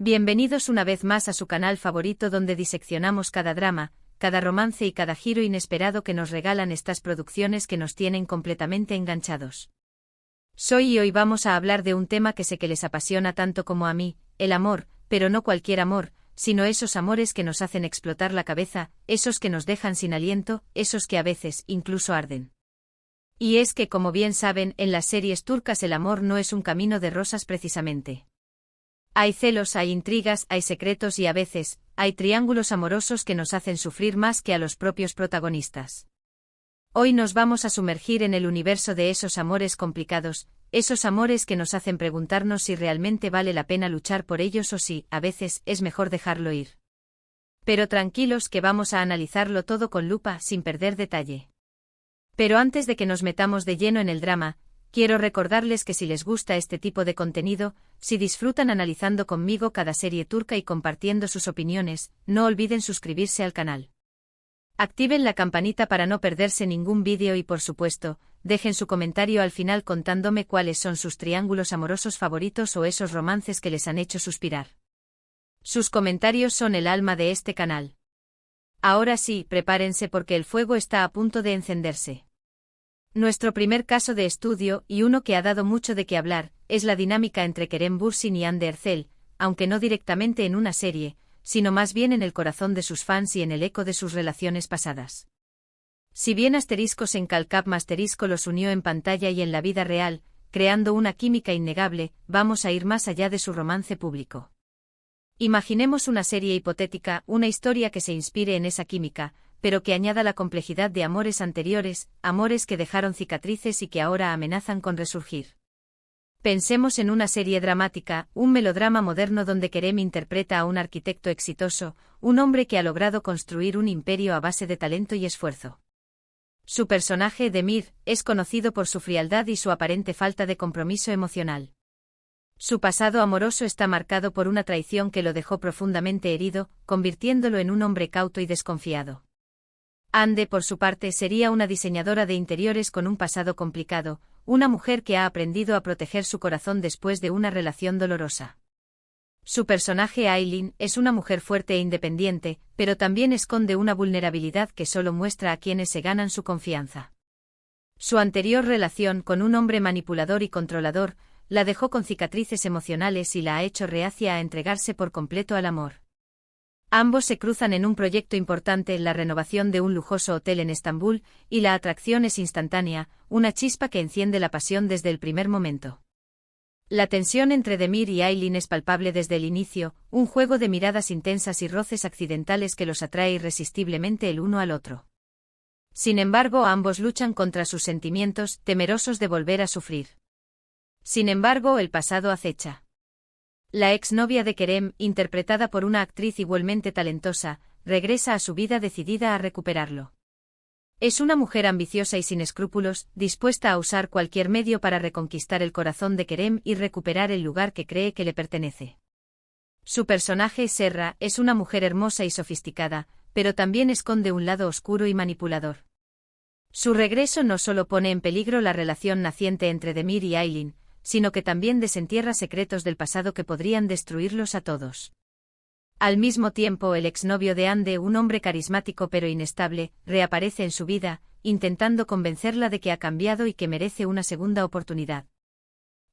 Bienvenidos una vez más a su canal favorito donde diseccionamos cada drama, cada romance y cada giro inesperado que nos regalan estas producciones que nos tienen completamente enganchados. Soy y hoy vamos a hablar de un tema que sé que les apasiona tanto como a mí, el amor, pero no cualquier amor, sino esos amores que nos hacen explotar la cabeza, esos que nos dejan sin aliento, esos que a veces incluso arden. Y es que, como bien saben, en las series turcas el amor no es un camino de rosas precisamente. Hay celos, hay intrigas, hay secretos y a veces, hay triángulos amorosos que nos hacen sufrir más que a los propios protagonistas. Hoy nos vamos a sumergir en el universo de esos amores complicados, esos amores que nos hacen preguntarnos si realmente vale la pena luchar por ellos o si, a veces, es mejor dejarlo ir. Pero tranquilos que vamos a analizarlo todo con lupa sin perder detalle. Pero antes de que nos metamos de lleno en el drama, quiero recordarles que si les gusta este tipo de contenido, si disfrutan analizando conmigo cada serie turca y compartiendo sus opiniones, no olviden suscribirse al canal. Activen la campanita para no perderse ningún vídeo y por supuesto, dejen su comentario al final contándome cuáles son sus triángulos amorosos favoritos o esos romances que les han hecho suspirar. Sus comentarios son el alma de este canal. Ahora sí, prepárense porque el fuego está a punto de encenderse. Nuestro primer caso de estudio, y uno que ha dado mucho de qué hablar, es la dinámica entre Kerem Bürsin y Hande Erçel, aunque no directamente en una serie, sino más bien en el corazón de sus fans y en el eco de sus relaciones pasadas. Si bien asteriscos en Calcap Masterisco los unió en pantalla y en la vida real, creando una química innegable, vamos a ir más allá de su romance público. Imaginemos una serie hipotética, una historia que se inspire en esa química, pero que añada la complejidad de amores anteriores, amores que dejaron cicatrices y que ahora amenazan con resurgir. Pensemos en una serie dramática, un melodrama moderno donde Kerem interpreta a un arquitecto exitoso, un hombre que ha logrado construir un imperio a base de talento y esfuerzo. Su personaje, Demir, es conocido por su frialdad y su aparente falta de compromiso emocional. Su pasado amoroso está marcado por una traición que lo dejó profundamente herido, convirtiéndolo en un hombre cauto y desconfiado. Hande, por su parte, sería una diseñadora de interiores con un pasado complicado, una mujer que ha aprendido a proteger su corazón después de una relación dolorosa. Su personaje, Aylin, es una mujer fuerte e independiente, pero también esconde una vulnerabilidad que solo muestra a quienes se ganan su confianza. Su anterior relación con un hombre manipulador y controlador, la dejó con cicatrices emocionales y la ha hecho reacia a entregarse por completo al amor. Ambos se cruzan en un proyecto importante, la renovación de un lujoso hotel en Estambul, y la atracción es instantánea, una chispa que enciende la pasión desde el primer momento. La tensión entre Demir y Aylin es palpable desde el inicio, un juego de miradas intensas y roces accidentales que los atrae irresistiblemente el uno al otro. Sin embargo, ambos luchan contra sus sentimientos, temerosos de volver a sufrir. Sin embargo, el pasado acecha. La exnovia de Kerem, interpretada por una actriz igualmente talentosa, regresa a su vida decidida a recuperarlo. Es una mujer ambiciosa y sin escrúpulos, dispuesta a usar cualquier medio para reconquistar el corazón de Kerem y recuperar el lugar que cree que le pertenece. Su personaje, Serra, es una mujer hermosa y sofisticada, pero también esconde un lado oscuro y manipulador. Su regreso no solo pone en peligro la relación naciente entre Demir y Aylin, sino que también desentierra secretos del pasado que podrían destruirlos a todos. Al mismo tiempo, el exnovio de Hande, un hombre carismático pero inestable, reaparece en su vida, intentando convencerla de que ha cambiado y que merece una segunda oportunidad.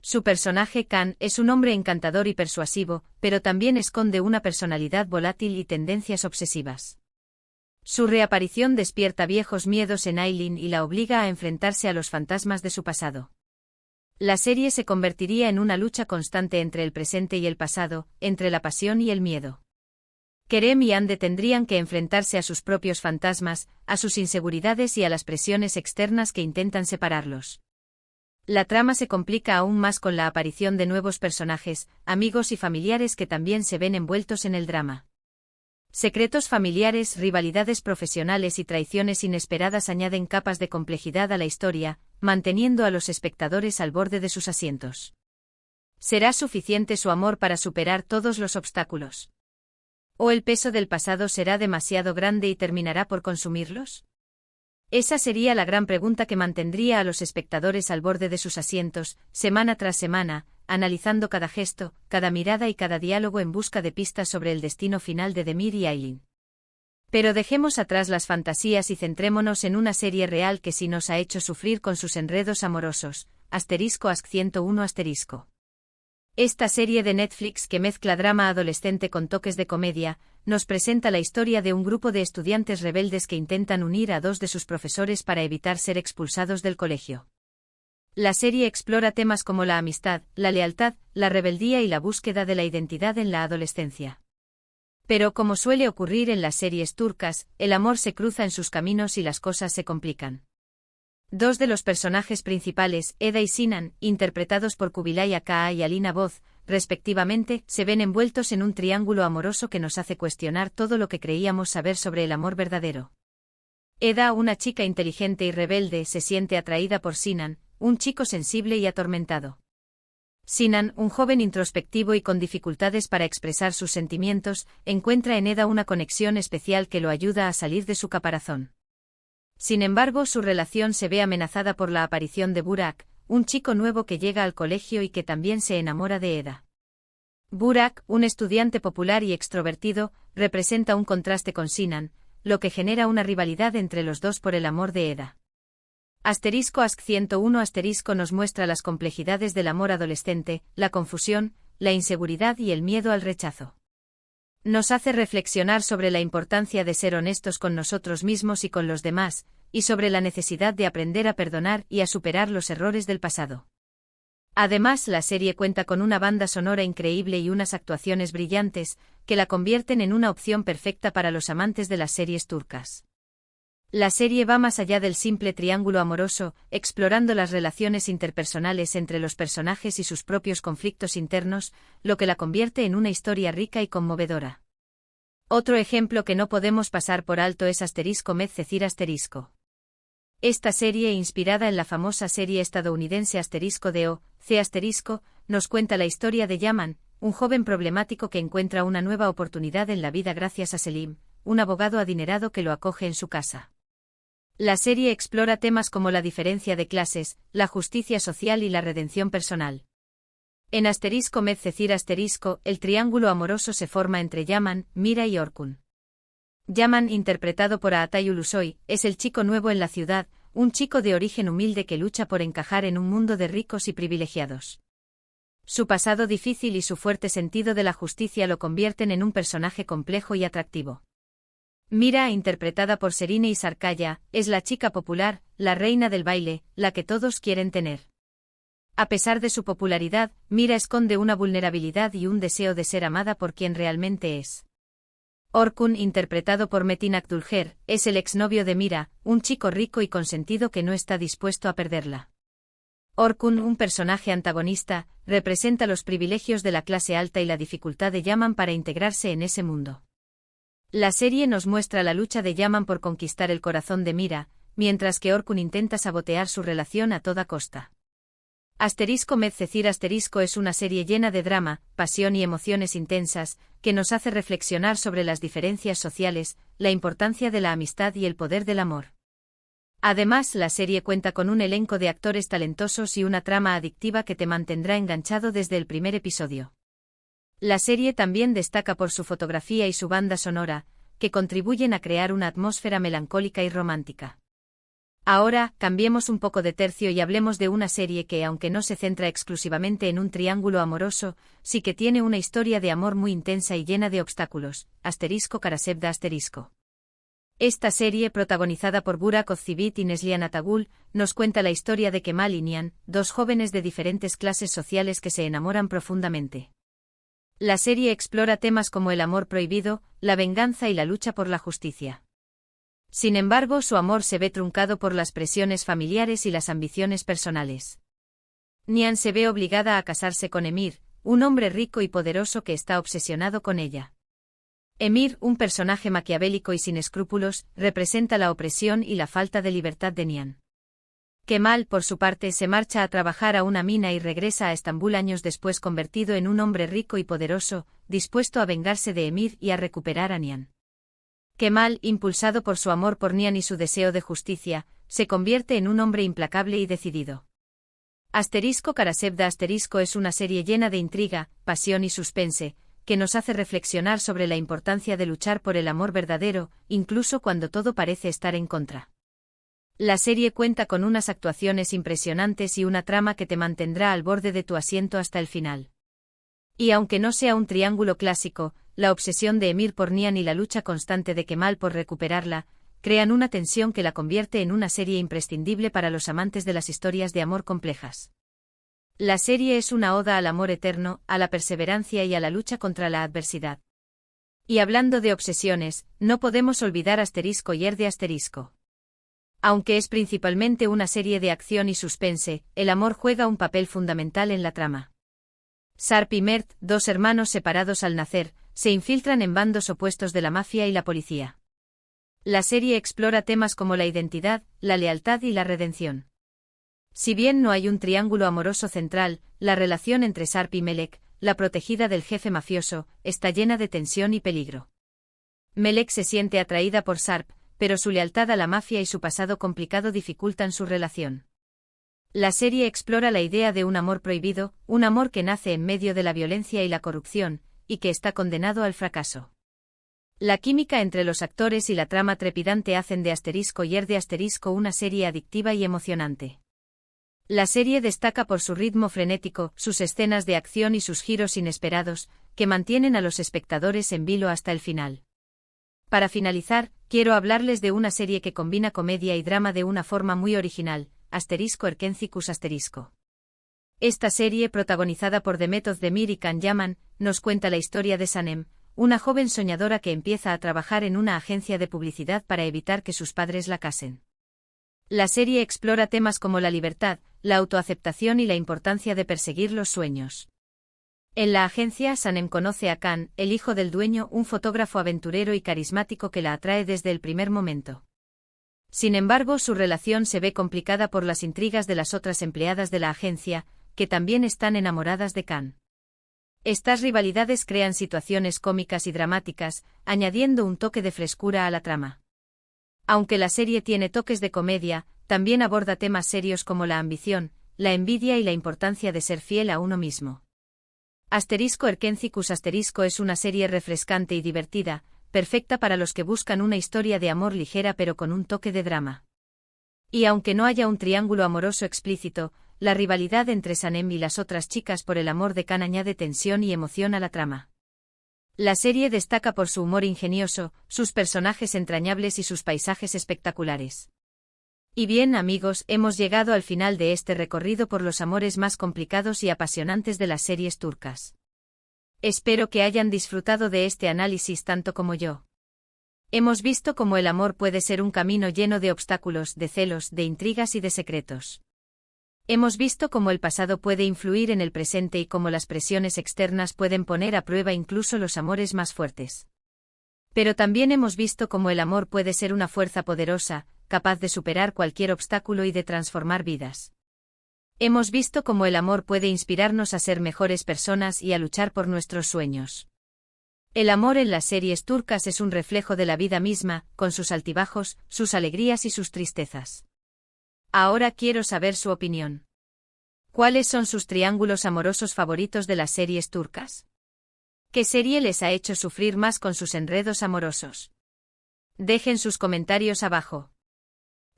Su personaje, Can, es un hombre encantador y persuasivo, pero también esconde una personalidad volátil y tendencias obsesivas. Su reaparición despierta viejos miedos en Aylin y la obliga a enfrentarse a los fantasmas de su pasado. La serie se convertiría en una lucha constante entre el presente y el pasado, entre la pasión y el miedo. Kerem y Hande tendrían que enfrentarse a sus propios fantasmas, a sus inseguridades y a las presiones externas que intentan separarlos. La trama se complica aún más con la aparición de nuevos personajes, amigos y familiares que también se ven envueltos en el drama. Secretos familiares, rivalidades profesionales y traiciones inesperadas añaden capas de complejidad a la historia, manteniendo a los espectadores al borde de sus asientos. ¿Será suficiente su amor para superar todos los obstáculos? ¿O el peso del pasado será demasiado grande y terminará por consumirlos? Esa sería la gran pregunta que mantendría a los espectadores al borde de sus asientos, semana tras semana, analizando cada gesto, cada mirada y cada diálogo en busca de pistas sobre el destino final de Demir y Aylin. Pero dejemos atrás las fantasías y centrémonos en una serie real que sí nos ha hecho sufrir con sus enredos amorosos. *101*. Esta serie de Netflix que mezcla drama adolescente con toques de comedia, nos presenta la historia de un grupo de estudiantes rebeldes que intentan unir a dos de sus profesores para evitar ser expulsados del colegio. La serie explora temas como la amistad, la lealtad, la rebeldía y la búsqueda de la identidad en la adolescencia. Pero como suele ocurrir en las series turcas, el amor se cruza en sus caminos y las cosas se complican. Dos de los personajes principales, Eda y Sinan, interpretados por Kubilay Aka y Alina Boz, respectivamente, se ven envueltos en un triángulo amoroso que nos hace cuestionar todo lo que creíamos saber sobre el amor verdadero. Eda, una chica inteligente y rebelde, se siente atraída por Sinan, un chico sensible y atormentado. Sinan, un joven introspectivo y con dificultades para expresar sus sentimientos, encuentra en Eda una conexión especial que lo ayuda a salir de su caparazón. Sin embargo, su relación se ve amenazada por la aparición de Burak, un chico nuevo que llega al colegio y que también se enamora de Eda. Burak, un estudiante popular y extrovertido, representa un contraste con Sinan, lo que genera una rivalidad entre los dos por el amor de Eda. *101* nos muestra las complejidades del amor adolescente, la confusión, la inseguridad y el miedo al rechazo. Nos hace reflexionar sobre la importancia de ser honestos con nosotros mismos y con los demás, y sobre la necesidad de aprender a perdonar y a superar los errores del pasado. Además, la serie cuenta con una banda sonora increíble y unas actuaciones brillantes, que la convierten en una opción perfecta para los amantes de las series turcas. La serie va más allá del simple triángulo amoroso, explorando las relaciones interpersonales entre los personajes y sus propios conflictos internos, lo que la convierte en una historia rica y conmovedora. Otro ejemplo que no podemos pasar por alto es *Medcezir*. Esta serie, inspirada en la famosa serie estadounidense *DO*, nos cuenta la historia de Yaman, un joven problemático que encuentra una nueva oportunidad en la vida gracias a Selim, un abogado adinerado que lo acoge en su casa. La serie explora temas como la diferencia de clases, la justicia social y la redención personal. En *Medcezir*, el triángulo amoroso se forma entre Yaman, Mira y Orkun. Yaman, interpretado por Atay Ulusoy, es el chico nuevo en la ciudad, un chico de origen humilde que lucha por encajar en un mundo de ricos y privilegiados. Su pasado difícil y su fuerte sentido de la justicia lo convierten en un personaje complejo y atractivo. Mira, interpretada por Serine Sarkaya, es la chica popular, la reina del baile, la que todos quieren tener. A pesar de su popularidad, Mira esconde una vulnerabilidad y un deseo de ser amada por quien realmente es. Orkun, interpretado por Metin Akdülger, es el exnovio de Mira, un chico rico y consentido que no está dispuesto a perderla. Orkun, un personaje antagonista, representa los privilegios de la clase alta y la dificultad de Yaman para integrarse en ese mundo. La serie nos muestra la lucha de Yaman por conquistar el corazón de Mira, mientras que Orkun intenta sabotear su relación a toda costa. *Medcezir* es una serie llena de drama, pasión y emociones intensas, que nos hace reflexionar sobre las diferencias sociales, la importancia de la amistad y el poder del amor. Además, la serie cuenta con un elenco de actores talentosos y una trama adictiva que te mantendrá enganchado desde el primer episodio. La serie también destaca por su fotografía y su banda sonora, que contribuyen a crear una atmósfera melancólica y romántica. Ahora, cambiemos un poco de tercio y hablemos de una serie que, aunque no se centra exclusivamente en un triángulo amoroso, sí que tiene una historia de amor muy intensa y llena de obstáculos. *Karasevda*. Esta serie, protagonizada por Burak Özçivit y Neslihan Atagül, nos cuenta la historia de Kemal y Nihan, dos jóvenes de diferentes clases sociales que se enamoran profundamente. La serie explora temas como el amor prohibido, la venganza y la lucha por la justicia. Sin embargo, su amor se ve truncado por las presiones familiares y las ambiciones personales. Nihan se ve obligada a casarse con Emir, un hombre rico y poderoso que está obsesionado con ella. Emir, un personaje maquiavélico y sin escrúpulos, representa la opresión y la falta de libertad de Nihan. Kemal, por su parte, se marcha a trabajar a una mina y regresa a Estambul años después convertido en un hombre rico y poderoso, dispuesto a vengarse de Emir y a recuperar a Nihan. Kemal, impulsado por su amor por Nihan y su deseo de justicia, se convierte en un hombre implacable y decidido. Asterisco Karasevda Asterisco es una serie llena de intriga, pasión y suspense, que nos hace reflexionar sobre la importancia de luchar por el amor verdadero, incluso cuando todo parece estar en contra. La serie cuenta con unas actuaciones impresionantes y una trama que te mantendrá al borde de tu asiento hasta el final. Y aunque no sea un triángulo clásico, la obsesión de Emir por Nihan y la lucha constante de Kemal por recuperarla, crean una tensión que la convierte en una serie imprescindible para los amantes de las historias de amor complejas. La serie es una oda al amor eterno, a la perseverancia y a la lucha contra la adversidad. Y hablando de obsesiones, no podemos olvidar Asterisco Yer de Asterisco. Aunque es principalmente una serie de acción y suspense, el amor juega un papel fundamental en la trama. Sarp y Mert, dos hermanos separados al nacer, se infiltran en bandos opuestos de la mafia y la policía. La serie explora temas como la identidad, la lealtad y la redención. Si bien no hay un triángulo amoroso central, la relación entre Sarp y Melek, la protegida del jefe mafioso, está llena de tensión y peligro. Melek se siente atraída por Sarp, pero su lealtad a la mafia y su pasado complicado dificultan su relación. La serie explora la idea de un amor prohibido, un amor que nace en medio de la violencia y la corrupción, y que está condenado al fracaso. La química entre los actores y la trama trepidante hacen de Asterisco Yer de Asterisco una serie adictiva y emocionante. La serie destaca por su ritmo frenético, sus escenas de acción y sus giros inesperados, que mantienen a los espectadores en vilo hasta el final. Para finalizar, quiero hablarles de una serie que combina comedia y drama de una forma muy original, Asterisco Erkencikus Asterisco. Esta serie, protagonizada por Demet Özdemir y Can Yaman, nos cuenta la historia de Sanem, una joven soñadora que empieza a trabajar en una agencia de publicidad para evitar que sus padres la casen. La serie explora temas como la libertad, la autoaceptación y la importancia de perseguir los sueños. En la agencia, Sanem conoce a Can, el hijo del dueño, un fotógrafo aventurero y carismático que la atrae desde el primer momento. Sin embargo, su relación se ve complicada por las intrigas de las otras empleadas de la agencia, que también están enamoradas de Can. Estas rivalidades crean situaciones cómicas y dramáticas, añadiendo un toque de frescura a la trama. Aunque la serie tiene toques de comedia, también aborda temas serios como la ambición, la envidia y la importancia de ser fiel a uno mismo. Asterisco Erkencikus Asterisco es una serie refrescante y divertida, perfecta para los que buscan una historia de amor ligera pero con un toque de drama. Y aunque no haya un triángulo amoroso explícito, la rivalidad entre Sanem y las otras chicas por el amor de Can añade tensión y emoción a la trama. La serie destaca por su humor ingenioso, sus personajes entrañables y sus paisajes espectaculares. Y bien, amigos, hemos llegado al final de este recorrido por los amores más complicados y apasionantes de las series turcas. Espero que hayan disfrutado de este análisis tanto como yo. Hemos visto cómo el amor puede ser un camino lleno de obstáculos, de celos, de intrigas y de secretos. Hemos visto cómo el pasado puede influir en el presente y cómo las presiones externas pueden poner a prueba incluso los amores más fuertes. Pero también hemos visto cómo el amor puede ser una fuerza poderosa, capaz de superar cualquier obstáculo y de transformar vidas. Hemos visto cómo el amor puede inspirarnos a ser mejores personas y a luchar por nuestros sueños. El amor en las series turcas es un reflejo de la vida misma, con sus altibajos, sus alegrías y sus tristezas. Ahora quiero saber su opinión. ¿Cuáles son sus triángulos amorosos favoritos de las series turcas? ¿Qué serie les ha hecho sufrir más con sus enredos amorosos? Dejen sus comentarios abajo.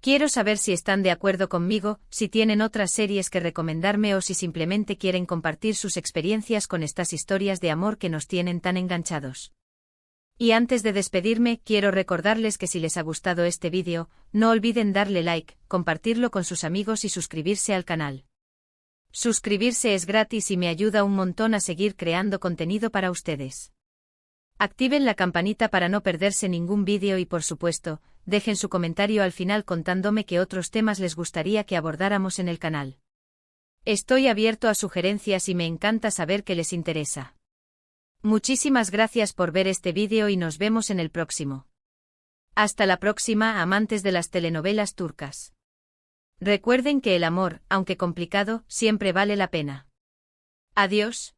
Quiero saber si están de acuerdo conmigo, si tienen otras series que recomendarme o si simplemente quieren compartir sus experiencias con estas historias de amor que nos tienen tan enganchados. Y antes de despedirme, quiero recordarles que si les ha gustado este vídeo, no olviden darle like, compartirlo con sus amigos y suscribirse al canal. Suscribirse es gratis y me ayuda un montón a seguir creando contenido para ustedes. Activen la campanita para no perderse ningún vídeo y por supuesto, dejen su comentario al final contándome qué otros temas les gustaría que abordáramos en el canal. Estoy abierto a sugerencias y me encanta saber qué les interesa. Muchísimas gracias por ver este vídeo y nos vemos en el próximo. Hasta la próxima, amantes de las telenovelas turcas. Recuerden que el amor, aunque complicado, siempre vale la pena. Adiós.